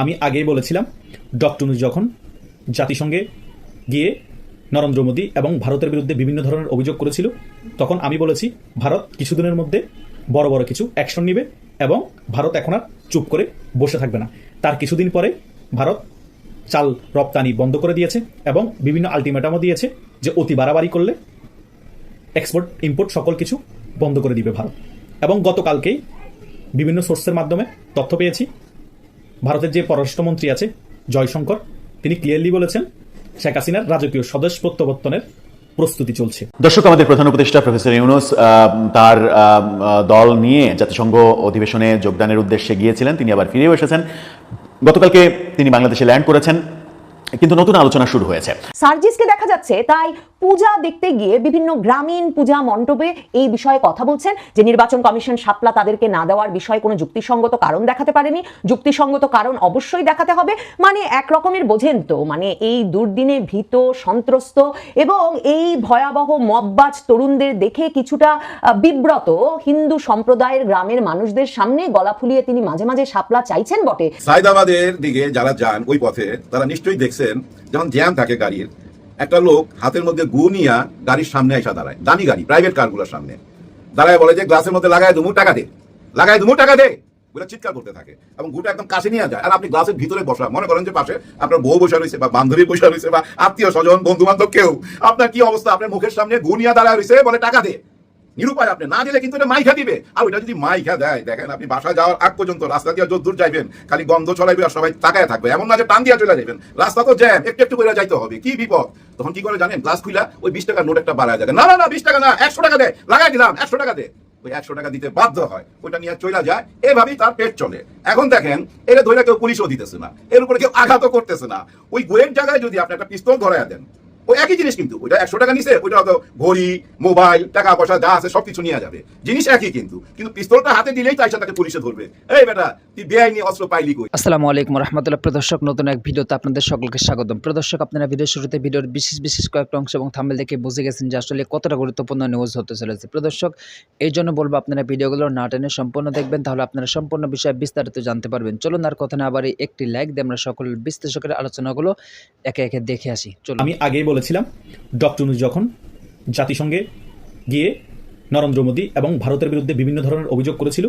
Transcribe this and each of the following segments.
আমি আগেই বলেছিলাম ডক্টর ইউনূস যখন জাতিসংঘে গিয়ে নরেন্দ্র মোদী এবং ভারতের বিরুদ্ধে বিভিন্ন ধরনের অভিযোগ করেছিল, তখন আমি বলেছি ভারত কিছুদিনের মধ্যে বড় বড় কিছু অ্যাকশন নেবে এবং ভারত এখন আর চুপ করে বসে থাকবে না। তার কিছুদিন পরে ভারত চাল রপ্তানি বন্ধ করে দিয়েছে এবং বিভিন্ন আলটিমেটামও দিয়েছে যে অতি বাড়াবাড়ি করলে এক্সপোর্ট ইম্পোর্ট সকল কিছু বন্ধ করে দিবে ভারত। এবং গতকালকেই বিভিন্ন সোর্সের মাধ্যমে তথ্য পেয়েছি, ভারতের যে পররাষ্ট্রমন্ত্রী আছে জয়শঙ্কর, তিনি ক্লিয়ারলি বলেছেন শেখ হাসিনার রাজকীয় স্বদেশ প্রত্যাবর্তনের প্রস্তুতি চলছে। দর্শক, আমাদের প্রধান উপদেষ্টা প্রফেসর ইউনূস তার দল নিয়ে জাতিসংঘ অধিবেশনে যোগদানের উদ্দেশ্যে গিয়েছিলেন, তিনি আবার ফিরেও এসেছেন। গতকালকে তিনি বাংলাদেশে ল্যান্ড করেছেন, কিন্তু নতুন আলোচনা শুরু হয়েছে। সার্জিসকে দেখা যাচ্ছে তাই পূজা দেখতে গিয়ে বিভিন্ন গ্রামীণ পূজা মণ্ডপে এই বিষয়ে কথা বলছেন যে নির্বাচন কমিশন শাপলা তাদেরকে না দেওয়ার বিষয়ে কোনো যুক্তিসঙ্গত কারণ দেখাতে পারেনি। যুক্তিসঙ্গত কারণ অবশ্যই দেখাতে হবে, মানে এক রকমের বোঝেন তো, মানে এই দুর্দিনে ভীত সন্ত্রস্ত এবং এই ভয়াবহ মববাজ তরুণদের দেখে কিছুটা বিব্রত হিন্দু সম্প্রদায়ের গ্রামের মানুষদের সামনে গলা ফুলিয়ে তিনি মাঝে মাঝে শাপলা চাইছেন বটে। সাইদাবাদের দিকে যারা যান ওই পথে তারা নিশ্চয়ই দেখছেন যখন জ্যাম থাকে গাড়ির, একটা লোক হাতের মধ্যে গু নিয়ে গাড়ির সামনে এসে দাঁড়ায়, দামি গাড়ি প্রাইভেট কারগুলোর সামনে দাঁড়ায়, বলে যে গ্লাসের মধ্যে লাগায় দুমু টাকা দে, লাগায় দুমু টাকা দে বলে চিৎকার করতে থাকে এবং গুটা একদম কাছে নিয়ে যায়। আর আপনি গ্লাসের ভিতরে বসা, মনে করেন যে পাশে আপনার বউ বসে রয়েছে বা বান্ধবী বসে রয়েছে বা আত্মীয় স্বজন বন্ধু বান্ধব কেউ, আপনার কি অবস্থা? আপনার মুখের সামনে গু নিয়ে দাঁড়ায় রয়েছে, বলে টাকা দে। নিরুপায়, আপনি না দিলে কিন্তু এটা মাইখা দিবে। আর ওইটা যদি মাইখা দেয়, দেখেন আপনি বাসা যাওয়ার আগ পর্যন্ত রাস্তা দিয়ে যত দূর যাইবেন খালি গন্ধ ছড়াইবে আর সবাই তাকায় থাকবে। এমন না যে টান দিয়ে চলে যাবেন, রাস্তা তো জ্যাম, একটু একটু করে যাইতে হবে, কি বিপদ। তখন কি করে জানেন? গ্লাস খুলা ওই 20 টাকার নোট একটা বাড়ায় যাবে, না না না 20 টাকা না 100 টাকা দে, লাগাই দিলাম 100 টাকা দে। ওই 100 টাকা দিতে বাধ্য হয়, ওইটা নিয়ে চলে যায়, এভাবেই তার পেট চলে। এখন দেখেন এটা ধরে কেউ পুলিশও দিতেছে না, এর উপরে কেউ আঘাতও করতেছে না। ওই গোয়ের জায়গায় যদি আপনি একটা পিস্তল ধরাইয়া দেন, ওই একই জিনিস, কিন্তু ওইটা 100 টাকা নিছে, ওইটা হয়তো ঘড়ি মোবাইল টাকা পয়সা যা আছে সবকিছু নিয়ে যাবে, জিনিস একই, কিন্তু পিস্তলটা হাতে দিলেই তাই তাকে পুলিশে ধরবে। এই বেটা তুই বেআইনি অস্ত্র পাইলি কই? আসসালামু আলাইকুম রাহমাতুল্লাহ। প্রদর্শক, নতুন এক ভিডিওতে আপনাদের সকলকে স্বাগতম। প্রদর্শক, আপনারা ভিডিওর শুরুতে ভিডিওর বিশেষ কয়েকটা অংশ এবং থাম্বনেল দেখে বুঝে গেছেন যে আসলে কতটা গুরুত্বপূর্ণ নিউজ হতে চলেছে। প্রদর্শক, এই জন্য বলবো আপনারা ভিডিওগুলো না টেনে সম্পূর্ণ দেখবেন, তাহলে আপনারা সম্পূর্ণ বিষয়ে বিস্তারিত জানতে পারবেন। চলুন আর কথা না বাড়ি একটি লাইক দিয়ে আমরা সকল বিশ্লেষকের আলোচনাগুলো একে একে দেখে আসি। চলুন। আমি আগেই বলেছিলাম ডক্টর ইউনূস যখন জাতিসংঘে গিয়ে নরেন্দ্র মোদী এবং ভারতের বিরুদ্ধে বিভিন্ন ধরনের অভিযোগ করেছিল,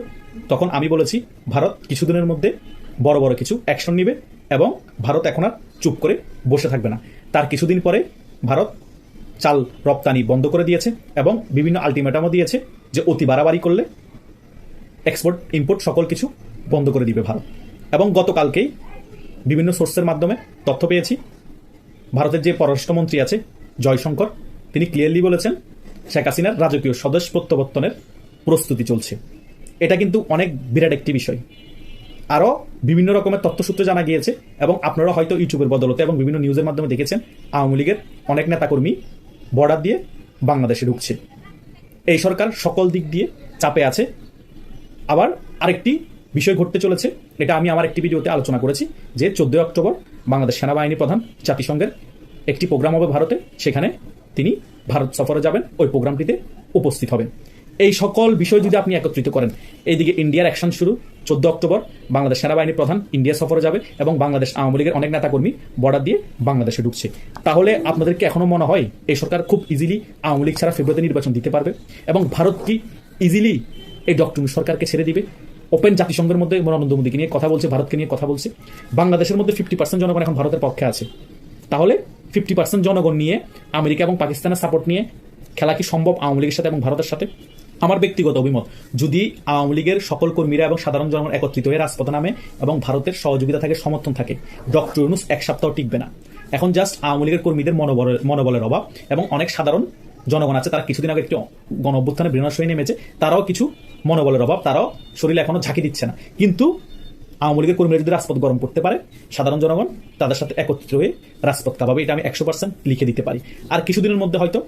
তখন আমি বলেছি ভারত কিছুদিনের মধ্যে বড় বড় কিছু অ্যাকশন নেবে এবং ভারত এখন আর চুপ করে বসে থাকবে না। তার কিছুদিন পরে ভারত চাল রপ্তানি বন্ধ করে দিয়েছে এবং বিভিন্ন আলটিমেটামও দিয়েছে যে অতি বাড়াবাড়ি করলে এক্সপোর্ট ইম্পোর্ট সকল কিছু বন্ধ করে দিবে ভারত। এবং গতকালকেই বিভিন্ন সোর্সের মাধ্যমে তথ্য পেয়েছি, ভারতের যে পররাষ্ট্রমন্ত্রী আছে জয়শঙ্কর, তিনি ক্লিয়ারলি বলেছেন শেখ হাসিনার রাজকীয় স্বদেশ প্রত্যাবর্তনের প্রস্তুতি চলছে। এটা কিন্তু অনেক বিরাট একটি বিষয়। আরও বিভিন্ন রকমের তথ্যসূত্রে জানা গিয়েছে এবং আপনারা হয়তো ইউটিউবের বদলতে এবং বিভিন্ন নিউজের মাধ্যমে দেখেছেন, আওয়ামী লীগের অনেক নেতাকর্মী বর্ডার দিয়ে বাংলাদেশে ঢুকছে। এই সরকার সকল দিক দিয়ে চাপে আছে। আবার আরেকটি বিষয় ঘটতে চলেছে, এটা আমি আমার একটি ভিডিওতে আলোচনা করেছি, যে 14 অক্টোবর বাংলাদেশ সেনাবাহিনী প্রধান জাতিসংঘের একটি প্রোগ্রাম হবে ভারতে, সেখানে তিনি ভারত সফরে যাবেন, ওই প্রোগ্রামটিতে উপস্থিত হবেন। এই সকল বিষয় যদি আপনি একত্রিত করেন, এইদিকে ইন্ডিয়ার অ্যাকশন শুরু, 14 অক্টোবর বাংলাদেশ সেনাবাহিনী প্রধান ইন্ডিয়া সফরে যাবে এবং বাংলাদেশ আওয়ামী লীগের অনেক নেতাকর্মী বর্ডার দিয়ে বাংলাদেশে ঢুকছে, তাহলে আপনাদেরকে এখনো মনে হয় এই সরকার খুব ইজিলি আওয়ামী লীগ ছাড়া ফেব্রুয়ারিতে নির্বাচন দিতে পারবে এবং ভারত কি ইজিলি এই ডক্টর ইউনূস সরকারকে ছেড়ে দিবে? ওপেন জাতিসংঘের মধ্যে নরেন্দ্র মোদীকে নিয়ে কথা বলছে, ভারতকে নিয়ে কথা বলছে। বাংলাদেশের মধ্যে 50% জনগণ এখন ভারতের পক্ষে আছে, তাহলে 50% জনগণ নিয়ে আমেরিকা এবং পাকিস্তানের সাপোর্ট নিয়ে খেলা কি সম্ভব আওয়ামী লীগের সাথে এবং ভারতের সাথে? আমার ব্যক্তিগত অভিমত, যদি আওয়ামী লীগের সকল কর্মীরা এবং সাধারণ জনগণ একত্রিত হয়ে রাজপথে নামে এবং ভারতের সহযোগিতা থাকে, সমর্থন থাকে, ডক্টর ইউনূস এক সপ্তাহ টিকবে না। এখন জাস্ট আওয়ামী লীগের কর্মীদের মনোবলের অভাব এবং অনেক সাধারণ জনগণ আছে, তারা কিছুদিন আগে একটি গণ অভ্যুত্থানে বিনাশ হয়ে নেমেছে, তারাও কিছু মনোবলের অভাব, তারাও শরীরে এখনো ঝাঁকি দিচ্ছে না। কিন্তু আওয়ামী লীগের কর্মীরা যদি রাজপথ গরম করতে পারে, সাধারণ জনগণ তাদের সাথে একত্রিত হয়ে রাজপথ কাঁপাবে, এটা আমি 100% লিখে দিতে পারি। আর কিছুদিনের মধ্যে হয়তো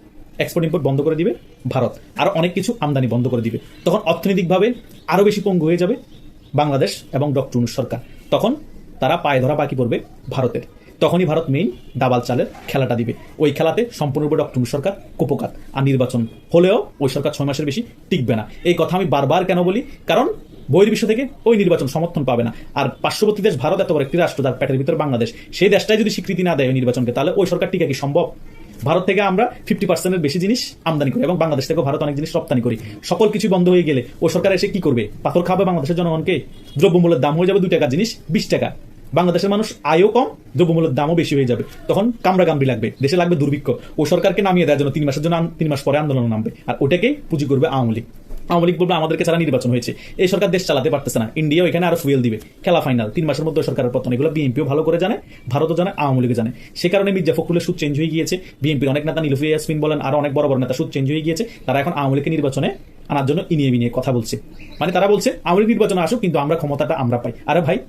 এক্সপোর্ট ইম্পোর্ট বন্ধ করে দিবে ভারত, আর অনেক কিছু আমদানি বন্ধ করে দিবে। তখন অর্থনৈতিকভাবে আরও বেশি পঙ্গু হয়ে যাবে বাংলাদেশ এবং ডক্টর ইউনূস সরকার, তখন তারা পায়ে ধরা বাকি পড়বে ভারতের। তখনই ভারত মেইন দাবাল চালের খেলাটা দিবে। ওই খেলাতে সম্পূর্ণরূপে ডক্টর ইউনূস সরকার কুপকাত, আর নির্বাচন হলেও ওই সরকার 6 মাসের বেশি টিকবে না। এই কথা আমি বারবার কেন বলি, কারণ বহির্বিশ্ব থেকে ওই নির্বাচন সমর্থন পাবে না। আর পার্শ্ববর্তী দেশ ভারত এত বড় একটি রাষ্ট্র, যার পেটের ভিতরে বাংলাদেশ, সেই দেশটাই যদি স্বীকৃতি না দেয় ওই নির্বাচনকে, তাহলে ওই সরকার টিকা কি সম্ভব? ভারত থেকে আমরা 50% বেশি জিনিস আমদানি করি এবং বাংলাদেশ থেকেও ভারত অনেক জিনিস রপ্তানি করি। সকল কিছু বন্ধ হয়ে গেলে ওই সরকার এসে কি করবে? পাথর খাবে বাংলাদেশের জনগণকে? দ্রব্যমূল্যের দাম হয়ে যাবে 2 টাকার জিনিস 20 টাকা। বাংলাদেশের মানুষ আয়ও কম, দ্রব্যমূল্যের দামও বেশি হয়ে যাবে। তখন কামড়াকামড়ি লাগবে, দেশে লাগবে দুর্ভিক্ষ। ও সরকারকে নামিয়ে দেওয়ার জন্য 3 মাসের জন্য 3 মাস পরে আন্দোলন নামবে, আর ওটাকেই পুঁজি করবে আওয়ামী লীগ। আওয়ামী লীগ বলবে আমাদেরকে ছাড়া নির্বাচন হয়েছে, এই সরকার দেশ চালাতে পারতেছে না, ইন্ডিয়াও এখানে আরো ফুয়েল দিবে, খেলা ফাইনাল। 3 মাসের মধ্যে সরকারের পতন। এগুলো বিএনপিও ভালো করে জানে, ভারতও জানে, আওয়ামী লীগও জানে। সে কারণে মির্জা ফখরুলের সুদ চেঞ্জ হয়ে গিয়েছে। বিএনপির অনেক নেতা নীলুফার ইয়াসমিন বলেন, আরো অনেক বড় বড় নেতা সুদ চেঞ্জ হয়ে গিয়েছে। তারা এখন আওয়ামী লীগকে নির্বাচনে আনার জন্য ইনিয়ে বিনিয়ে কথা বলছে। মানে তারা বলছে আওয়ামী লীগ নির্বাচনে আসুক, কিন্তু আমরা ক্ষমতাটা আমরা পাই। আরে ভাই,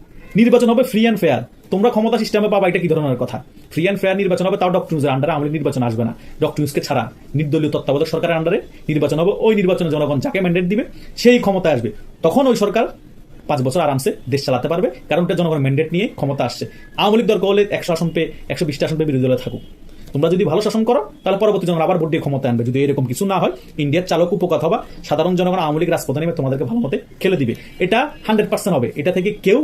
নির্বাচন হবে ফ্রি অ্যান্ড ফেয়ার, তোমরা ক্ষমতা সিস্টেমে পাবা, এটা কি ধরনের কথা? ফ্রি অ্যান্ড ফেয়ার নির্বাচন হবে, তাও ডক্টর ইউনূসের আন্ডারে। আওয়ামী লীগ নির্বাচন আসবে না, ডক্টর ইউনূসকে ছাড়া নির্দলীয় তত্ত্বাবধায়ক সরকারের আন্ডারে নির্বাচন হবে। ওই নির্বাচনে জনগণ যাকে ম্যান্ডেট দিবে সেই ক্ষমতায় আসবে। তখন ওই সরকার 5 বছর আরামসে দেশ চালাতে পারবে, কারণ ওটা জনগণের ম্যান্ডেট নিয়ে ক্ষমতা আসছে। আওয়ামী লীগ দরকার হলে 100 আসন পেয়ে 120টা আসন পেয়ে বিরোধী দলে থাকুক। তোমরা যদি ভালো শাসন করো, তাহলে পরবর্তী জনগণ আবার ভোট দিয়ে ক্ষমতা আনবে। যদি এরকম কিছু না হয়, ইন্ডিয়ার চালক উপকাত হবা, সাধারণ জনগণ আওয়ামী লীগ রাজপথে নেমে তোমাদেরকে ভালো মতে খেলে দিবে। এটা 100% হবে। এটা থেকে কেউ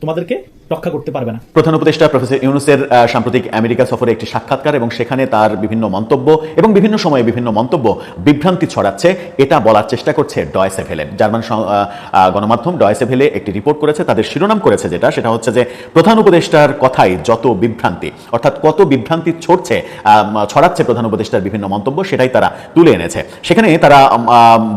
তোমাদেরকে রক্ষা করতে পারবে না। প্রধান উপদেষ্টা প্রফেসর ইউনূসের সাম্প্রতিক আমেরিকা সফরে একটি সাক্ষাৎকার এবং সেখানে তার বিভিন্ন মন্তব্য এবং বিভিন্ন সময়ে বিভিন্ন মন্তব্য বিভ্রান্তি ছড়াচ্ছে, এটা বলার চেষ্টা করছে ডয়েচে ভেলে। জার্মান গণমাধ্যম ডয়েচে ভেলে একটি রিপোর্ট করেছে, তাদের শিরোনাম করেছে সেটা হচ্ছে যে প্রধান উপদেষ্টার কথাই যত বিভ্রান্তি, অর্থাৎ কত বিভ্রান্তি ছড়াচ্ছে প্রধান উপদেষ্টার বিভিন্ন মন্তব্য, সেটাই তারা তুলে এনেছে। সেখানে তারা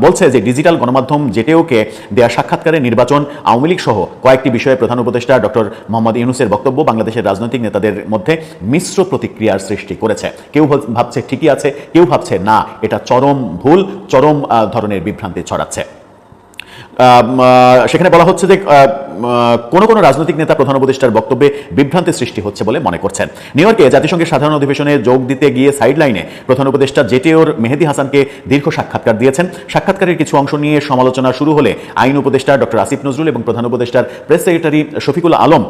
বলছে যে ডিজিটাল গণমাধ্যম জেটেওকে দেয়া সাক্ষাৎকারে নির্বাচন, আওয়ামী লীগ সহ কয়েকটি বিষয়ে প্রধান উপদেষ্টা ডক্টর মোহাম্মদ ইউনূসের বক্তব্য বাংলাদেশের রাজনৈতিক নেতাদের মধ্যে মিশ্র প্রতিক্রিয়ার সৃষ্টি করেছে। কেউ ভাবছে ঠিকই আছে, কেউ ভাবছে না, এটা চরম ভুল, চরম ধরনের বিভ্রান্তি ছড়াচ্ছে। সেখানে বলা হচ্ছে যে কোন কোন রাজনৈতিক নেতা প্রধান উপদেষ্টার বক্তব্যে বিভ্রান্তি সৃষ্টি হচ্ছে বলে মনে করছেন। নিউ ইয়র্কে জাতিসংঘের সাধারণ অধিবেশনে যোগ দিতে গিয়ে সাইডলাইনে প্রধান উপদেষ্টা জেটিওর মেহেদী হাসানকে দীর্ঘ সাক্ষাৎকার দিয়েছেন। সাক্ষাৎকারের কিছু অংশ নিয়ে সমালোচনা শুরু হলে আইন উপদেষ্টা ডক্টর আসিফ নজরুল এবং প্রধান উপদেষ্টার প্রেস সেক্রেটারি শফিকুল আলম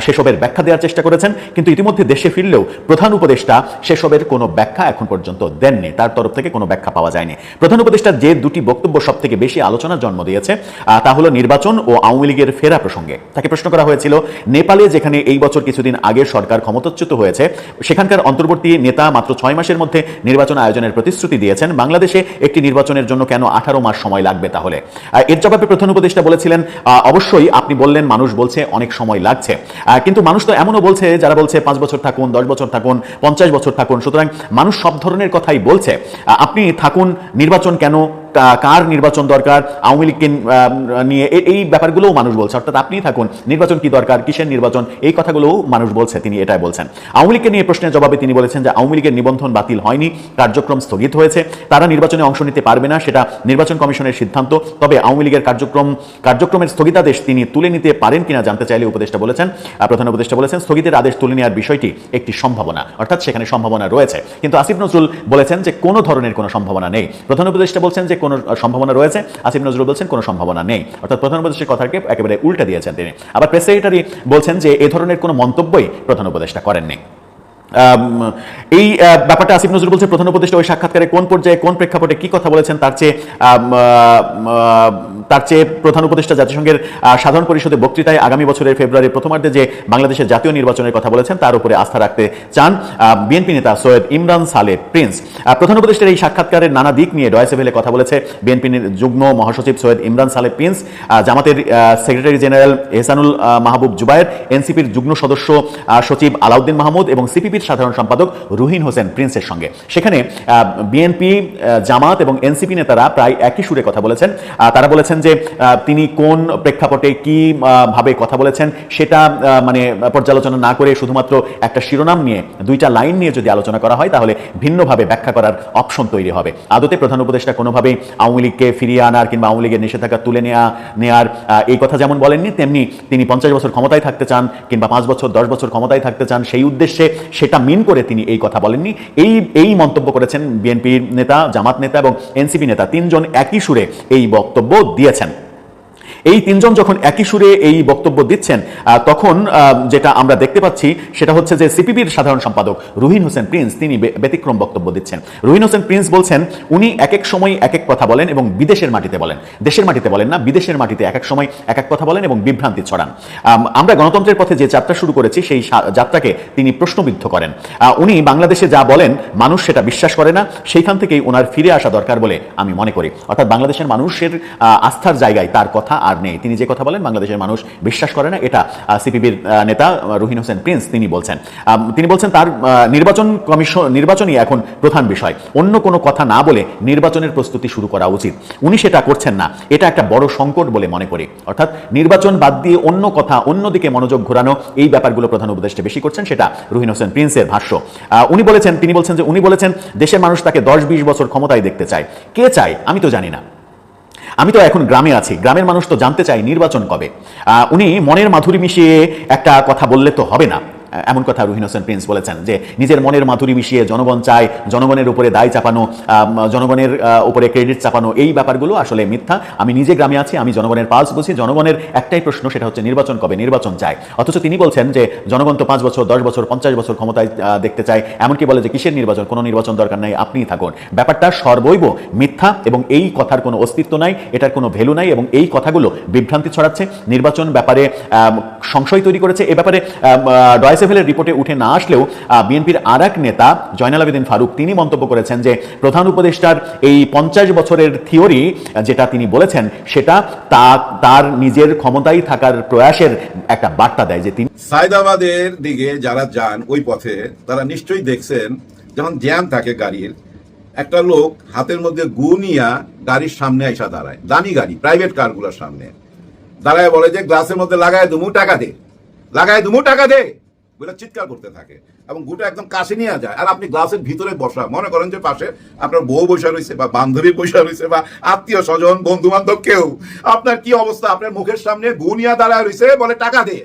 সেসবের ব্যাখ্যা দেওয়ার চেষ্টা করেছেন, কিন্তু ইতিমধ্যে দেশে ফিরলেও প্রধান উপদেষ্টা সেসবের কোনো ব্যাখ্যা এখন পর্যন্ত দেননি। তার তরফ থেকে কোনো ব্যাখ্যা পাওয়া যায়নি। প্রধান উপদেষ্টার যে দুটি বক্তব্য সব থেকে বেশি আলোচনার জন্ম দিয়েছে তা হলো নির্বাচন ও আওয়ামী লীগের ফেরা প্রসঙ্গে। তাকে প্রশ্ন করা হয়েছিল, নেপালে যেখানে এই বছর কিছুদিন আগে সরকার ক্ষমতাচ্যুত হয়েছে, সেখানকার অন্তর্বর্তী নেতা মাত্র 6 মাসের মধ্যে নির্বাচন আয়োজনের প্রতিশ্রুতি দিয়েছেন, বাংলাদেশে একটি নির্বাচনের জন্য কেন 18 মাস সময় লাগবে তাহলে? এর জবাবে প্রধান উপদেষ্টা বলেছিলেন, অবশ্যই আপনি বললেন মানুষ বলছে অনেক সময় লাগছে, কিন্তু মানুষ তো এমনও বলছে যারা বলছে 5 বছর থাকুন, 10 বছর থাকুন, 50 বছর থাকুন। সুতরাং মানুষ সব ধরনের কথাই বলছে, আপনি থাকুন, নির্বাচন কেন, কার নির্বাচন দরকার, আওয়ামী লীগকে নিয়ে এই ব্যাপারগুলোও মানুষ বলছে, অর্থাৎ আপনি থাকুন, নির্বাচন কি দরকার, কিসের নির্বাচন, এই কথাগুলোও মানুষ বলছে। তিনি এটাই বলছেন। আওয়ামী লীগকে নিয়ে প্রশ্নের জবাবে তিনি বলেছেন যে আওয়ামী লীগের নিবন্ধন বাতিল হয়নি, কার্যক্রম স্থগিত হয়েছে, তারা নির্বাচনে অংশ নিতে পারবে না, সেটা নির্বাচন কমিশনের সিদ্ধান্ত। তবে আওয়ামী লীগের কার্যক্রমের স্থগিতাদেশ তিনি তুলে নিতে পারেন কিনা জানতে চাইলে প্রধান উপদেষ্টা বলেছেন স্থগিতের আদেশ তুলে নেওয়ার বিষয়টি একটি সম্ভাবনা, অর্থাৎ সেখানে সম্ভাবনা রয়েছে। কিন্তু আসিফ নজরুল বলেছেন যে কোনো ধরনের কোনো সম্ভাবনা নেই। প্রধান উপদেষ্টা বলছেন যে কোনো সম্ভাবনা রয়েছে, আসিফ নজরুল বলছেন কোনো সম্ভাবনা নেই, অর্থাৎ প্রধান উপদেষ্টার কথাকে একেবারে উল্টা দিয়েছেন তিনি। আবার প্রেস সেক্রেটারি বলছেন যে এ ধরনের কোনো মন্তব্যই প্রধান উপদেষ্টা করেননি। এই ব্যাপারটা আসিফ নজরুল বলছে প্রধান উপদেষ্টা ওই সাক্ষাৎকারে কোন পর্যায়ে কোন প্রেক্ষাপটে কি কথা বলেছেন তার চেয়ে প্রধান উপদেষ্টা জাতিসংঘের সাধারণ পরিষদে বক্তৃতায় আগামী বছরের ফেব্রুয়ারির প্রথমার্ধে যে বাংলাদেশের জাতীয় নির্বাচনের কথা বলেছেন তার উপরে আস্থা রাখতে চান বিএনপি নেতা সৈয়দ ইমরান সালে প্রিন্স। প্রধান উপদেষ্টার এই সাক্ষাৎকারের নানা দিক নিয়ে ডয়েচে ভেলে কথা বলেছে বিএনপির যুগ্ম মহাসচিব সৈয়দ ইমরান সালে প্রিন্স, জামাতের সেক্রেটারি জেনারেল এহসানুল মাহবুব জুবায়ের, এনসিপির যুগ্ম সদস্য সচিব আলাউদ্দিন মাহমুদ এবং সিপিপির সাধারণ সম্পাদক রুহিন হোসেন প্রিন্সের সঙ্গে। সেখানে বিএনপি, জামাত এবং এনসিপি নেতারা প্রায় একই সুরে কথা বলেছেন। তারা বলেছেন যে তিনি কোন প্রেক্ষাপটে কি ভাবে কথা বলেছেন সেটা মানে পর্যালোচনা না করে শুধুমাত্র একটা শিরোনাম নিয়ে 2টা লাইন নিয়ে যদি আলোচনা করা হয় তাহলে ভিন্নভাবে ব্যাখ্যা করার অপশন তৈরি হবে। আদতে প্রধান উপদেষ্টা কোনোভাবেই আওয়ামী লীগকে ফিরিয়ে আনার কিংবা আওয়ামী লীগের নিষেধাজ্ঞা তুলে নেওয়ার এই কথা যেমন বলেননি, তেমনি তিনি 50 বছর ক্ষমতায় থাকতে চান কিংবা 5 বছর 10 বছর ক্ষমতায় থাকতে চান, সেই উদ্দেশ্যে সেটা মিন করে তিনি এই কথা বলেননি। এই মন্তব্য করেছেন বিএনপির নেতা, জামাত নেতা এবং এনসিপি নেতা, 3জন একই সুরে এই বক্তব্য দিয়েছেন। এই তিনজন যখন একই সুরে এই বক্তব্য দিচ্ছেন তখন যেটা আমরা দেখতে পাচ্ছি সেটা হচ্ছে যে সিপিবির সাধারণ সম্পাদক রুহিন হোসেন প্রিন্স তিনি ব্যতিক্রম বক্তব্য দিচ্ছেন। রুহিন হোসেন প্রিন্স বলছেন উনি এক এক সময় এক এক কথা বলেন এবং বিদেশের মাটিতে বলেন, দেশের মাটিতে বলেন না, বিদেশের মাটিতে এক এক সময় এক এক কথা বলেন এবং বিভ্রান্তি ছড়ান। আমরা গণতন্ত্রের পথে যে যাত্রা শুরু করেছি সেই যাত্রাকে তিনি প্রশ্নবিদ্ধ করেন। উনি বাংলাদেশে যা বলেন মানুষ সেটা বিশ্বাস করে না, সেইখান থেকেই ওনার ফিরে আসা দরকার বলে আমি মনে করি। অর্থাৎ বাংলাদেশের মানুষের আস্থার জায়গায় তার কথা আর নেই, তিনি যে কথা বলেন বাংলাদেশের মানুষ বিশ্বাস করে না, এটা সিপিবির নেতা রুহিন হোসেন প্রিন্স তিনি বলছেন। তিনি বলছেন তার নির্বাচনই এখন প্রধান বিষয়, অন্য কোনো কথা না বলে নির্বাচনের প্রস্তুতি শুরু করা উচিত। উনি সেটা করছেন না, এটা একটা বড় সংকট বলে মনে করি। অর্থাৎ নির্বাচন বাদ দিয়ে অন্য কথা, অন্যদিকে মনোযোগ ঘোরানো, এই ব্যাপারগুলো প্রধান উপদেষ্টা বেশি করছেন, সেটা রুহিন হোসেন প্রিন্সের ভাষ্য। তিনি বলেছেন দেশের মানুষ তাকে 10-20 বছর ক্ষমতায় দেখতে চায়। কে চায় আমি তো জানি না, আমি তো এখন গ্রামে আছি, গ্রামের মানুষ তো জানতে চায় নির্বাচন কবে। উনি মনের মাধুরী মিশিয়ে একটা কথা বললে তো হবে না, এমন কথা রুহিন হোসেন প্রিন্স বলেছেন যে নিজের মনের মাধুরী মিশিয়ে জনগণ চায়, জনগণের উপরে দায় চাপানো, জনগণের উপরে ক্রেডিট চাপানো, এই ব্যাপারগুলো আসলে মিথ্যা। আমি নিজে গ্রামে আছি, আমি জনগণের পালস বুঝি, জনগণের একটাই প্রশ্ন, সেটা হচ্ছে নির্বাচন কবে, নির্বাচন চায়। অথচ তিনি বলছেন যে জনগণ তো 5 বছর 10 বছর 50 বছর ক্ষমতায় দেখতে চায়, এমনকি বলে যে কিসের নির্বাচন, কোনো নির্বাচন দরকার নাই, আপনিই থাকুন। ব্যাপারটা সর্বৈব মিথ্যা এবং এই কথার কোনো অস্তিত্ব নাই, এটার কোনো ভ্যালু নাই এবং এই কথাগুলো বিভ্রান্তি ছড়াচ্ছে, নির্বাচন ব্যাপারে সংশয় তৈরি করেছে। এ ব্যাপারে ডয়েসেভেলের রিপোর্টে উঠে না আসলেও বিএনপির আর এক নেতা জয়নাল আবেদিন ফারুক তিনি মন্তব্য করেছেন যে প্রধান উপদেষ্টার এই 50 বছরের থিওরি যেটা তিনি বলেছেন সেটা তার নিজের ক্ষমতায় থাকার প্রয়াসের একটা বার্তা দেয় যে তিনি সায়দাবাদের দিকে যারা যান ওই পথে তারা নিশ্চয়ই দেখছেন যখন জ্যাম থাকে গাড়ির, একটা লোক হাতের মধ্যে গু নিয়া গাড়ির সামনে আইসা দাঁড়ায়, দামি গাড়ি প্রাইভেট কারগুলোর সামনে দাঁড়ায়, বলে যে গ্লাসের মধ্যে লাগায় দুমু টাকা দে, লাগায় দুমু টাকা দে বলে চিৎকার করতে থাকে এবং গুটা একদম কাছে নিয়ে যায়। আর আপনি গ্লাসের ভিতরে বসা, মনে করেন যে পাশে আপনার বউ বসা রয়েছে বা বান্ধবী বসা রয়েছে বা আত্মীয় স্বজন বন্ধু বান্ধব কেউ, আপনার কি অবস্থা? আপনার মুখের সামনে গু নিয়ে দাঁড়ায় রয়েছে, বলে টাকা দে,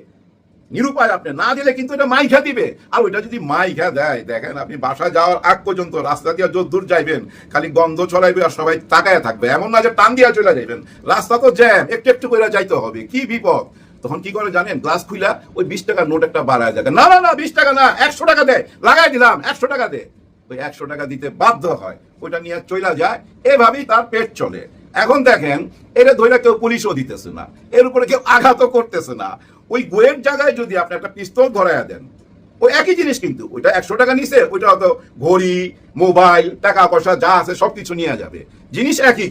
নিরুপায়, আপনি না দিলে কিন্তু এটা মাইখা দিবে। আর ওইটা যদি মাইখা দেয়, দেখেন আপনি বাসা যাওয়ার আগ পর্যন্ত রাস্তা দিয়ে যত দূর যাইবেন খালি গন্ধ ছড়াইবে আর সবাই তাকায় থাকবে, এমন না যে টান দিয়া চলে যাইবেন, রাস্তা তো জ্যাম, একটু একটু করে যাইতে হবে, কি বিপদ। তখন কি করে জানেন? গ্লাস খুইলা ওই 20 টাকার নোট একটা বাড়ায় যায়, না 20 টাকা না, 100 টাকা দে, লাগাই দিলাম, 100 টাকা দে, ওই 100 টাকা দিতে বাধ্য হয়, ওইটা নিয়ে চলে যায়, এভাবেই তার পেট চলে। এখন দেখেন এটা ধরে কেউ পুলিশও দিতেছে না, এর উপরে কেউ আঘাতও করতেছে না। ওই গোয়ের জায়গায় যদি আপনি একটা পিস্তল ধরাইয়া দেন, ওই একই জিনিস, কিন্তু ওইটা 100 টাকা নিছে, ওইটা হয়তো ঘড়ি, মোবাইল, টাকা পয়সা যা আছে সবকিছু নিয়ে যাবে, জিনিস একই,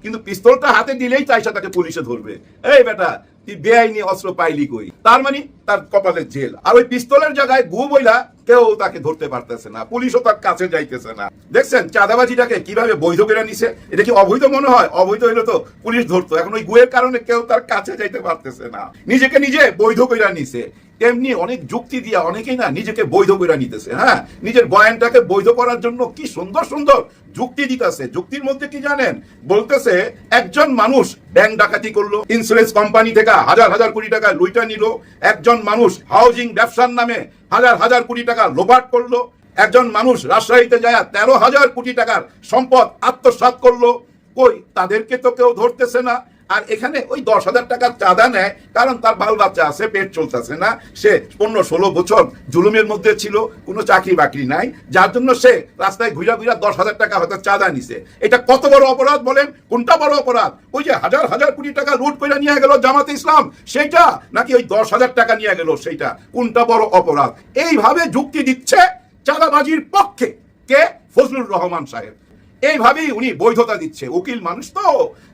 কিন্তু পিস্তলটা হাতে দিলেই চাইসা তাকে পুলিশে ধরবে, এই বেটা তুই বেআইনি অস্ত্র পাইলি কই, তার মানে তার কপালের জেল। আর ওই পিস্তলের জায়গায় গু বইলা কেউ তাকে ধরতে পারতেছে না, পুলিশও তার কাছে যাইতেছে না। দেখছেন চাঁদাবাজিটাকে কিভাবে বৈধ করে নিছে? এটা কি অবৈধ মনে হয়? অবৈধ হইলে তো পুলিশ ধরতো। এখন ওই গুয়ের কারণে কেউ তার কাছে যাইতে পারতেছে না, নিজেকে নিজে বৈধ করে নিছে। তেমনি অনেক যুক্তি দিয়া অনেকেই না নিজেকে বৈধ করে নিতেছে। হ্যাঁ, নিজের বয়ানটাকে বৈধ করার জন্য কি সুন্দর সুন্দর যুক্তি দিতেছে। যুক্তির মধ্যে কি জানেন? বলতেছে একজন মানুষ ব্যাংক ডাকাতি করলো, ইন্স্যুরেন্স কোম্পানি থেকে হাজার হাজার কোটি টাকা লুইটা নিল, একজন মানুষ হাউজিং ব্যবসার নামে হাজার হাজার কোটি টাকা লোপাট করলো, একজন মানুষ রাজশাহীতে যায় 13,000 কোটি টাকার সম্পদ আত্মসাৎ করলো। কই তাদেরকে তো কেউ ধরতেছে না। আর এখানে ওই 10,000 টাকার চাঁদা নেয় কারণ তার বাল বাচ্চা আছে, পেট চলতেছে না, সে 15-16 বছর জুলুমের মধ্যে ছিল, কোনো চাকরি বাকরি নাই, যার জন্য সে রাস্তায় ঘুরা 10,000 টাকা হয়তো চাঁদা নিছে। এটা কত বড় অপরাধ বলেন? কোনটা বড় অপরাধ? ওই যে হাজার হাজার কোটি টাকা লুট করে নিয়ে গেল জামাতে ইসলাম সেইটা, নাকি ওই 10,000 টাকা নিয়ে গেল সেইটা? কোনটা বড় অপরাধ? এইভাবে যুক্তি দিচ্ছে চাঁদাবাজির পক্ষে কে? ফজলুর রহমান সাহেব। এইভাবেই উনি বৈধতা দিচ্ছে। উকিল মানুষ তো,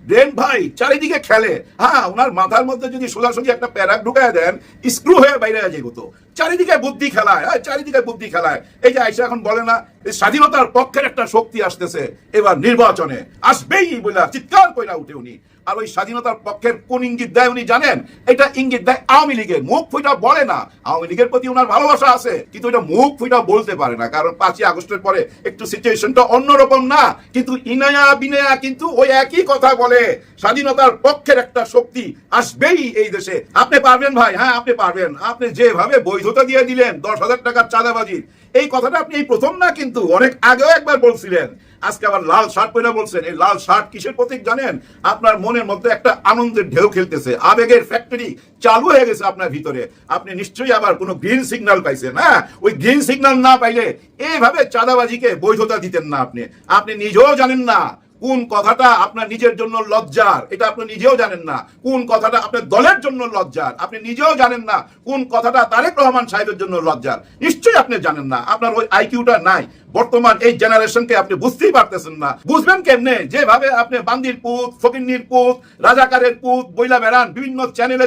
ব্রেন ভাই চারিদিকে খেলে। হ্যাঁ, ওনার মাথার মধ্যে যদি সোজাসুজি একটা প্যারাক ঢুকায় দেন, স্ক্রু হয়ে বাইরে যাবে তো। চারিদিকে বুদ্ধি খেলায়, চারিদিকে বুদ্ধি খেলায়। এই যে আইসা এখন বলে না স্বাধীনতার পক্ষের একটা শক্তি আসতেছে, এবার নির্বাচনে আসবেই বলে চিৎকার কইরা উঠে উনি। আর ওই স্বাধীনতার পক্ষের কোন ইঙ্গিত দেয় উনি জানেন? এটা ইঙ্গিত দেয় আওয়ামী লীগের। মুখ ফুইটা বলে না, আওয়ামী লীগের প্রতি ওনার ভালোবাসা আছে, কিন্তু এটা মুখ ফুইটা বলতে পারে না, কারণ 5ই আগস্টের পরে একটু সিচুয়েশনটা অন্যরকম না। কিন্তু ইনায়া বিনায়া কিন্তু ওই একই কথা বলে। করে স্বাধীনতার পক্ষের একটা শক্তি আসবেই এই দেশে। আপনি পারবেন ভাই, হ্যাঁ আপনি পারবেন। আপনি যেভাবে বৈধতা দিয়ে দিলেন 10,000 টাকার চাঁদাবাজির, এই কথাটা আপনি এই প্রথম না, কিন্তু অনেক আগেও একবার বলছিলেন। আজকে আবার লাল শার্ট পরে বলছেন। এই লাল শার্ট কিসের প্রতীক জানেন? আপনার মনের মধ্যে একটা আনন্দের ঢেউ খেলতেছে, আবেগের ফ্যাক্টরি চালু হয়ে গেছে আপনার ভিতরে। আপনি নিশ্চয়ই আবার কোনো গ্রিন সিগন্যাল পাইছেন। হ্যাঁ, ওই গ্রিন সিগন্যাল না পাইলে এইভাবে চাঁদাবাজিকে বৈধতা দিতেন না। আপনি নিজেও জানেন না কোন কথাটা আপনার নিজের জন্য লজ্জার, এটা আপনি নিজেও জানেন না। কোন কথাটা আপনার দলের জন্য লজ্জার, আপনি নিজেও জানেন না। কোন কথাটা তারেক রহমান সাহেবের জন্য লজ্জার, নিশ্চয়ই আপনি জানেন না। আপনার ওই আইকিউটা নাই। বর্তমান এই জেনারেশনকে আপনি বুঝতেই পারতেছেন না। বুঝবেন কেমনে? যেভাবে আপনি বান্দির পুত, ফকিন্নির পুত, রাজাকারের পুত বইলা বেড়ান বিভিন্ন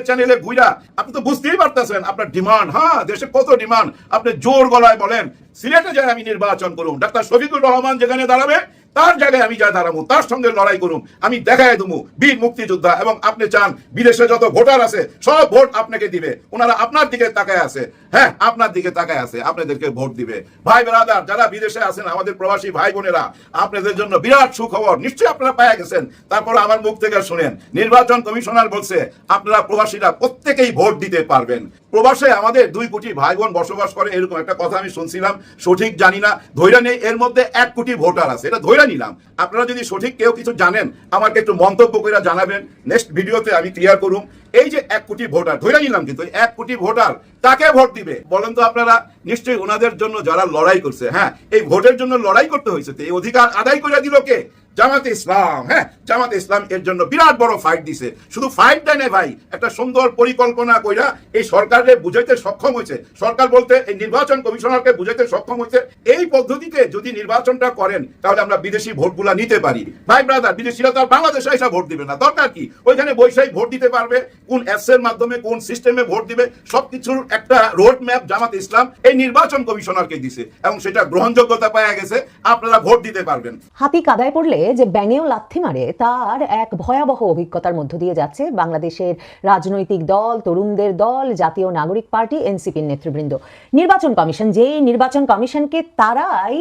চ্যানেলে ঘুরা, আপনি তো বুঝতেই পারতেছেন আপনার ডিমান্ড। হ্যাঁ, দেশে কত ডিমান্ড। আপনি জোর গলায় বলেন সিলেটে যাই আমি নির্বাচন করুন, ডাক্তার শফিকুর রহমান যেখানে দাঁড়াবে তার জায়গায় আমি যা দাঁড়াবো, তার সঙ্গে লড়াই করুন, আমি দেখাই দেবো বীর মুক্তিযোদ্ধা। এবং আপনি চান বিদেশে যত ভোটার আছে সব ভোট আপনাকে দিবে, ওনারা আপনার দিকে তাকায় আছে। হ্যাঁ, আপনার দিকে তাকায় আছে, আপনাদেরকে ভোট দিবে। ভাই ব্রাদার যারা বিদেশে আছেন, আমাদের প্রবাসী ভাই বোনেরা, আপনাদের জন্য বিরাট সুখবর নিশ্চয়ই আপনারা পেয়ে গেছেন। তারপর আমার মুখ থেকে শুনেন, নির্বাচন কমিশনার বলছে আপনারা প্রবাসীরা প্রত্যেকেই ভোট দিতে পারবেন। প্রবাসে আমাদের 2 কোটি ভাই বোন বসবাস করে, এরকম একটা কথা আমি শুনছিলাম, সঠিক জানি না, ধৈর্য নেই। এর মধ্যে 1 কোটি ভোটার আছে, এটা ধৈর্য নিলাম। আপনারা যদি সঠিক কেউ কিছু জানেন আমাকে একটু মন্তব্য করে জানাবেন, নেক্সট ভিডিওতে আমি ক্লিয়ার করুম। এই যে 1 কোটি ভোটার ধৈর্য নিলাম, কিন্তু 1 কোটি ভোটার তাকে ভোট দিবে বলেন তো আপনারা? নিশ্চয়ই ওনাদের জন্য যারা লড়াই করছে। হ্যাঁ, এই ভোটের জন্য লড়াই করতে হয়েছে, এই অধিকার আদায় করে দিল কে? জামাতে ইসলাম। হ্যাঁ, জামাতে ইসলাম এর জন্য বিরাট বড় ফাইট দিছে। শুধু ফাইট দেয় না ভাই, একটা সুন্দর পরিকল্পনা কইরা এই সরকারকে বুঝাইতে সক্ষম হয়েছে। সরকার বলতে এই নির্বাচন কমিশনারকে বুঝাইতে সক্ষম হয়েছে, এই পদ্ধতিতে যদি নির্বাচনটা করেন তাহলে আমরা বিদেশি ভোটগুলা নিতে পারি। ভাই ব্রাদার, বিদেশিরা তো আর বাংলাদেশে এসে ভোট দিবে না, দরকার কি? ওইখানে বৈশাখী ভোট দিতে পারবে, কোন অ্যাপস এর মাধ্যমে কোন সিস্টেমে ভোট দিবে, সবকিছুর একটা রোড ম্যাপ জামাতে ইসলাম এই নির্বাচন কমিশনারকে দিছে এবং সেটা গ্রহণযোগ্যতা পাওয়া গেছে। আপনারা ভোট দিতে পারবেন। হাতি কাদায় পড়লে যে ব্যাঙেও লাথি মারে, তার এক ভয়াবহ অভিজ্ঞতার মধ্য দিয়ে যাচ্ছে বাংলাদেশের রাজনৈতিক দল, তরুণদের দল, জাতীয় নাগরিক পার্টি, এনসিপির নেতৃবৃন্দ। নির্বাচন কমিশন, যেই নির্বাচন কমিশনকে তারাই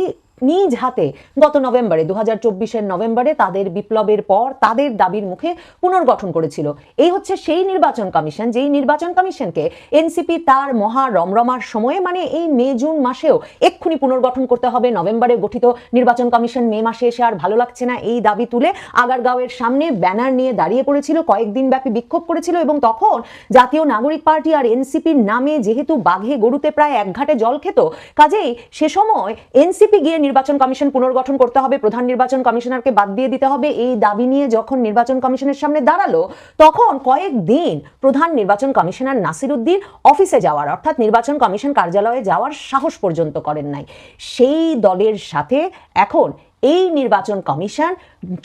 নিজ হাতে গত নভেম্বরে 2024-এর নভেম্বরে তাদের বিপ্লবের পর তাদের দাবির মুখে পুনর্গঠন করেছিল। এই হচ্ছে সেই নির্বাচন কমিশন, যেই নির্বাচন কমিশনকে এনসিপি তার মহা রমরমার সময়ে, মানে এই মে জুন মাসেও এক্ষুনি পুনর্গঠন করতে হবে। নভেম্বরে গঠিত নির্বাচন কমিশন মে মাসে এসে আর ভালো লাগছে না, এই দাবি তুলে আগারগাঁওয়ের সামনে ব্যানার নিয়ে দাঁড়িয়ে পড়েছিল, কয়েকদিন ব্যাপী বিক্ষোভ করেছিল। এবং তখন জাতীয় নাগরিক পার্টি আর এনসিপির নামে যেহেতু বাঘে গরুতে প্রায় এক ঘাটে জল খেত, কাজেই সে সময় এনসিপি গিয়ে নির্বাচন কমিশন পুনর্গঠন করতে হবে, প্রধান নির্বাচন কমিশনারকে বাদ দিয়ে দিতে হবে, এই দাবি নিয়ে যখন নির্বাচন কমিশনের সামনে দাঁড়ালো, তখন কয়েকদিন প্রধান নির্বাচন কমিশনার নাসির উদ্দিন অফিসে যাওয়ার, অর্থাৎ নির্বাচন কমিশন কার্যালয়ে যাওয়ার সাহস পর্যন্ত করেন নাই। সেই দলের সাথে এখন এই নির্বাচন কমিশন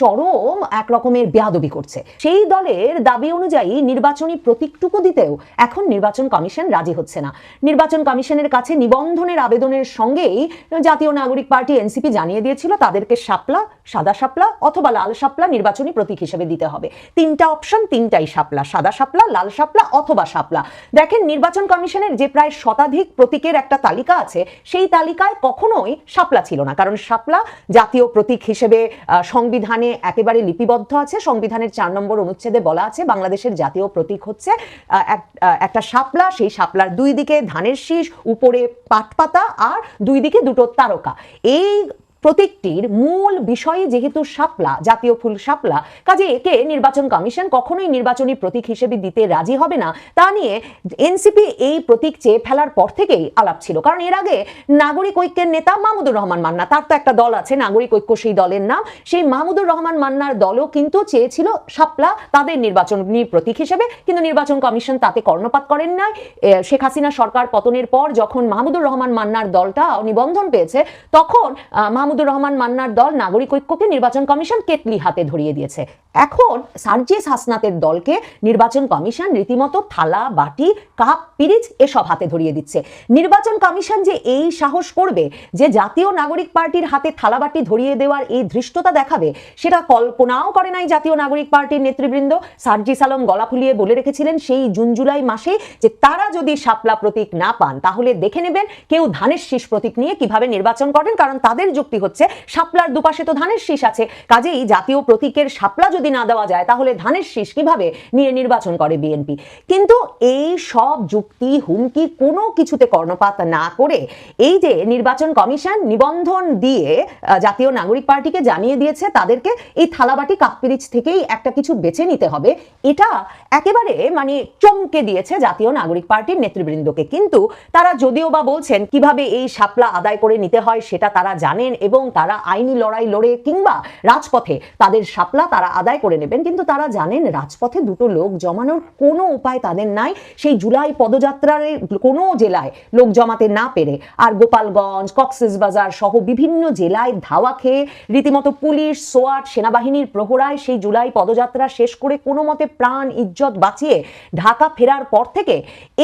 চরম এক রকমের বেয়াদবি করছে। সেই দলের দাবি অনুযায়ী নির্বাচনী প্রতীকটুকু দিতেও এখন নির্বাচন কমিশন রাজি হচ্ছে না। নির্বাচন কমিশনের কাছে নিবন্ধনের আবেদনের সঙ্গেই জাতীয় নাগরিক পার্টি এনসিপি জানিয়ে দিয়েছিল তাদেরকে শাপলা, সাদা শাপলা অথবা লাল শাপলা নির্বাচনী প্রতীক হিসেবে দিতে হবে। 3টা অপশন, 3টাই শাপলা, সাদা শাপলা, লাল শাপলা অথবা শাপলা। দেখেন, নির্বাচন কমিশনের যে প্রায় শতাধিক প্রতীকের একটা তালিকা আছে, সেই তালিকায় কখনোই শাপলা ছিল না, কারণ শাপলা জাতীয় প্রতীক হিসেবে সংবিধানে একেবারে লিপিবদ্ধ আছে। সংবিধানের 4 নম্বর অনুচ্ছেদে বলা আছে বাংলাদেশের জাতীয় প্রতীক হচ্ছে একটা শাপলা, সেই শাপলার 2 দিকে ধানের শীষ, উপরে পাটপাতা আর 2 দিকে 2টো তারকা। এই প্রতীকটির মূল বিষয় যেহেতু শাপলা, জাতীয় ফুল শাপলা, কাজে একে নির্বাচন কমিশন কখনোই নির্বাচনী প্রতীক হিসেবে দিতে রাজি হবে না। তা নিয়ে এনসিপি এই প্রতীক চেয়ে ফেলার পর থেকেই আলাপ ছিল, কারণ এর আগে নাগরিক ঐক্যের নেতা মাহমুদুর রহমান মান্না, তার তো একটা দল আছে নাগরিক ঐক্য, সেই দলের নাম, সেই মাহমুদুর রহমান মান্নার দলও কিন্তু চেয়েছিল শাপলা তাদের নির্বাচনী প্রতীক হিসেবে, কিন্তু নির্বাচন কমিশন তাতে কর্ণপাত করেন নাই। শেখ হাসিনা সরকার পতনের পর যখন মাহমুদুর রহমান মান্নার দলটা নিবন্ধন পেয়েছে, তখন মাহমুদুর রহমান মান্নার দল নাগরিক ঐক্যকে নির্বাচন কমিশন কেটলি হাতে ধরিয়ে দিয়েছে। এখন সার্জিস হাসনাতের দলকে নির্বাচন কমিশন রীতিমতো থালা, বাটি, কাপ, পিরিচ এসব হাতে ধরিয়ে দিচ্ছে। নির্বাচন কমিশন যে এই সাহস করবে যে জাতীয় নাগরিক পার্টির হাতে থালা বাটি ধরিয়ে দেওয়ার এই ধৃষ্টতা দেখাবে, সেটা কল্পনাও করে নাই জাতীয় নাগরিক পার্টির নেতৃবৃন্দ। সার্জিস আলম গলা ফুলিয়ে বলে রেখেছিলেন সেই জুন জুলাই মাসে যে তারা যদি শাপলা প্রতীক না পান তাহলে দেখে নেবেন কেউ ধানের শীষ প্রতীক নিয়ে কিভাবে নির্বাচন করেন, কারণ তাদের যুক্তি হচ্ছে শাপলার দুপাশে তো ধানের শীষ আছে, কাজেই জাতীয় প্রতীকের শাপলা যদি না দেওয়া যায় তাহলে ধানের শীষ কিভাবে নিয়ে নির্বাচন করে বিএনপি। কিন্তু এই সব যুক্তি হুমকি কোনো কিছুতে কর্ণপাত না করে এই যে নির্বাচন কমিশন নিবন্ধন দিয়ে জাতীয় নাগরিক পার্টিকে জানিয়ে দিয়েছে তাদেরকে এই থালাবাটি কাকপিরিচ থেকেই একটা কিছু বেছে নিতে হবে, এটা একেবারে মানে চমকে দিয়েছে জাতীয় নাগরিক পার্টির নেতৃবৃন্দকে। কিন্তু তারা যদিও বা বলছেন কিভাবে এই শাপলা আদায় করে নিতে হয় সেটা তারা জানেন এবং তারা আইনি লড়াই লড়ে কিংবা রাজপথে তাদের শাপলা তারা আদায় করে নেবেন, কিন্তু তারা জানেন রাজপথে দুটো লোক জমানোর কোনো উপায় তাদের নাই। সেই জুলাই পদযাত্রার কোনো জেলায় লোক জমাতে না পেরে আর গোপালগঞ্জ, কক্সবাজার সহ বিভিন্ন জেলায় ধাওয়া খেয়ে রীতিমতো পুলিশ, সোয়াট, সেনাবাহিনীর প্রহরায় সেই জুলাই পদযাত্রা শেষ করে কোনো মতে প্রাণ ইজ্জত বাঁচিয়ে ঢাকা ফেরার পর থেকে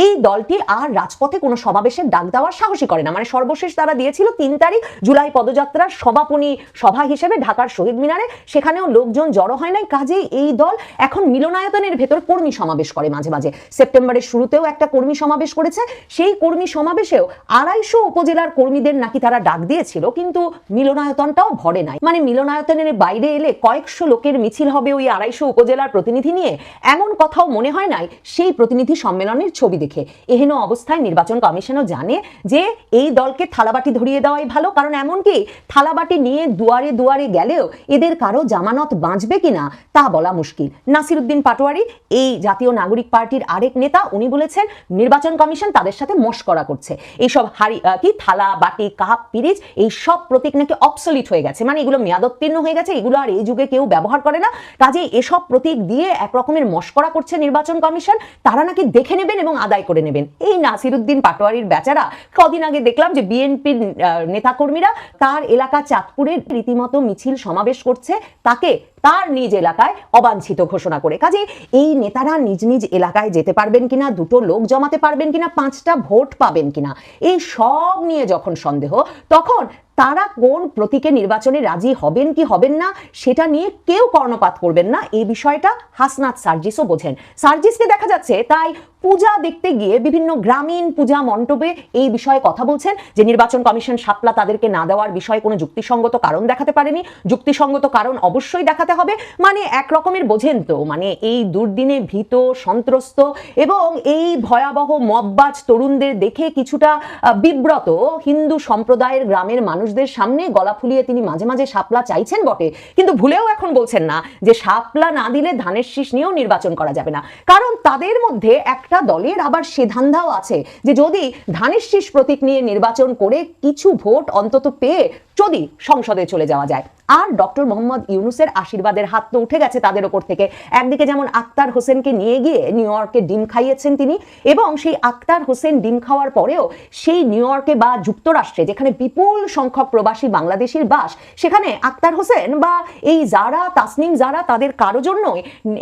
এই দলটি আর রাজপথে কোনো সমাবেশের ডাক দেওয়ার সাহসী করে না। মানে সর্বশেষ তারা দিয়েছিল 3 তারিখ জুলাই পদযাত্রার সমাপনী সভা হিসেবে ঢাকার শহীদ মিনারে, সেখানেও লোকজন জড়ো হয় নাই। কাজেই এই দল এখন মিলনায়তনের ভেতর কর্মী সমাবেশ করে মাঝে মাঝে। সেপ্টেম্বরের শুরুতেও একটা কর্মী সমাবেশ করেছে, সেই কর্মী সমাবেশেও 250 উপজেলার কর্মীদের নাকি তারা ডাক দিয়েছিল, কিন্তু মিলনায়তনটাও ভরে নাই। মানে মিলনায়তনের বাইরে এলে কয়েকশো লোকের মিছিল হবে ওই 250 উপজেলার প্রতিনিধি নিয়ে, এমন কথাও মনে হয় নাই সেই প্রতিনিধি সম্মেলনের ছবি দেখে। এহেন অবস্থায় নির্বাচন কমিশনও জানে যে এই দলকে থালাবাটি ধরিয়ে দেওয়াই ভালো, কারণ এমনকি থালাবাটি নিয়ে দুয়ারে দুয়ারে গেলেও এদের কারো জামানত বাঁচবে কিনা তা বলা মুশকিল। নাসিরউদ্দিন পাটোয়ারি এই জাতীয় নাগরিক পার্টির আরেক নেতা, উনি বলেছেন নির্বাচন কমিশন তাদের সাথে মশকরা করছে। এইসব থালা বাটি কাপ পিরিচ এই সব প্রতীক নাকি অবসলিট হয়ে গেছে, মানে এগুলো মেয়াদোত্তীর্ণ হয়ে গেছে, এগুলো আর এই যুগে কেউ ব্যবহার করে না। কাজে এসব প্রতীক দিয়ে এক রকমের মশকরা করছে নির্বাচন কমিশন, তারা নাকি দেখে নেবেন এবং আদায় করে নেবেন। এই নাসিরউদ্দিন পাটোয়ারির বেচারা, কদিন আগে দেখলাম যে বিএনপির নেতাকর্মীরা তার এলাকা চাঁদপুরে রীতিমতো মিছিল সমাবেশ করছে, তাকে তার নিজ এলাকায় অবাঞ্ছিত ঘোষণা করে। কাজে এই নেতারা নিজ নিজ এলাকায় যেতে পারবেন কিনা, দুটো লোক জমাতে পারবেন কিনা, 5টা ভোট পাবেন কিনা, এই সব নিয়ে যখন সন্দেহ, তখন তারা কোন প্রতীকে নির্বাচনে রাজি হবেন কি হবেন না সেটা নিয়ে কেউ কর্ণপাত করবেন না, এই বিষয়টা হাসনাত সার্জিসও বোঝেন। সার্জিসকে দেখা যাচ্ছে তাই পূজা দেখতে গিয়ে বিভিন্ন গ্রামীণ পূজা মণ্ডপে এই বিষয়ে কথা বলছেন যে নির্বাচন কমিশন শাপলা তাদেরকে না দেওয়ার বিষয়ে কোনো যুক্তিসঙ্গত কারণ দেখাতে পারেনি। যুক্তিসঙ্গত কারণ অবশ্যই দেখাতে হবে, মানে এক রকমের বোঝেন তো, মানে এই দুর্দিনে ভীত, সন্ত্রস্ত এবং এই ভয়াবহ মববাজ তরুণদের দেখে কিছুটা বিব্রত হিন্দু সম্প্রদায়ের গ্রামের মানুষদের সামনে গলা ফুলিয়ে তিনি মাঝে মাঝে শাপলা চাইছেন বটে, কিন্তু ভুলেও এখন বলছেন না যে শাপলা না দিলে ধানের শীষ নিয়েও নির্বাচন করা যাবে না। কারণ তাদের মধ্যে একটা দলের আবার সে ধান্দাও আছে যে যদি ধানের শীষ প্রতীক নিয়ে নির্বাচন করে কিছু ভোট অন্তত পেয়ে যদি সংসদে চলে যাওয়া যায়। আর ডক্টর মোহাম্মদ ইউনূসের আশীর্বাদের হাত তো উঠে গেছে তাদের ওপর থেকে। একদিকে যেমন আক্তার হোসেনকে নিয়ে গিয়ে নিউ ইয়র্কে ডিম খাইয়েছেন তিনি, এবং সেই আক্তার হোসেন ডিম খাওয়ার পরেও সেই নিউ ইয়র্কে বা যুক্তরাষ্ট্রে যেখানে বিপুল সংখ্যক প্রবাসী বাংলাদেশির বাস, সেখানে আক্তার হোসেন বা এই যারা তাসনিম যারা তাদের কারো জন্যই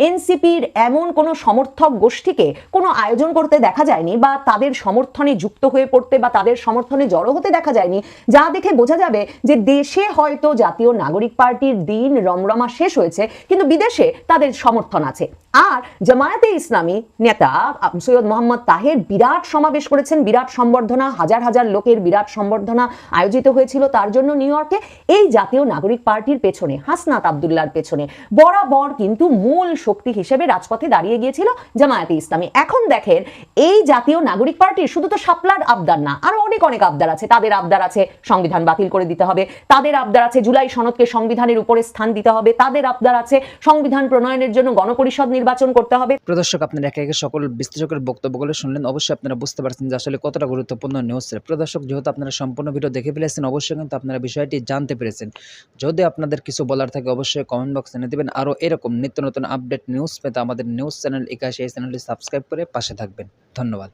এনসিপির এমন কোনো সমর্থক গোষ্ঠীকে কোনো আয়োজন করতে দেখা যায়নি বা তাদের সমর্থনে যুক্ত হয়ে পড়তে বা তাদের সমর্থনে জড়ো হতে দেখা যায়নি, যা দেখে বোঝা যাবে যে দেশে হয়তো জাতীয় নাগরিক পার্টির দিন রমরমা শেষ হয়েছে, কিন্তু বিদেশে তাদের সমর্থন আছে। আর জামায়াতে ইসলামী নেতা সৈয়দ মোহাম্মদ তাহের বিরাট সমাবেশ করেছেন, বিরাট সম্বর্ধনা, হাজার হাজার লোকের বিরাট সম্বর্ধনা আয়োজিত হয়েছিল তার জন্য নিউ ইয়র্কে। এই জাতীয় নাগরিক পার্টির পেছনে, হাসনাত আব্দুল্লাহর পেছনে বরাবর কিন্তু মূল শক্তি হিসেবে রাজপথে দাঁড়িয়ে গিয়েছিল জামায়াতে ইসলামী। এখন দেখেন এই জাতীয় নাগরিক পার্টির শুধু তো শাপলার আবদার না, আরো অনেক অনেক আবদার আছে। তাদের আবদার আছে সংবিধান বাতিল করে দিতে হবে, তাদের আবদার আছে জুলাই সনদকে সংবিধানের উপরে স্থান দিতে হবে, তাদের আবদার আছে সংবিধান প্রণয়নের জন্য গণপরিষদ নির্বাচন করতে হবে। প্রদর্শক আপনারা একে একে সকল বিশ্লেষকের বক্তব্যগুলো শুনলেন, অবশ্যই আপনারা বুঝতে পারছেন যে আসলে কতটা গুরুত্বপূর্ণ নিউজ। প্রদর্শক যেহেতু আপনারা সম্পূর্ণ ভিডিও দেখে ফেলেছেন, অবশ্যই কিন্তু আপনারা বিষয়টি জানতে পেরেছেন। যদি আপনাদের কিছু বলার থাকে অবশ্যই কমেন্ট বক্সে জানিয়ে দেবেন। আরও এরকম নিত্য নতুন আপডেট নিউজ পেতে আমাদের নিউজ চ্যানেল একাশি এই চ্যানেলটি সাবস্ক্রাইব করে পাশে থাকবেন। ধন্যবাদ।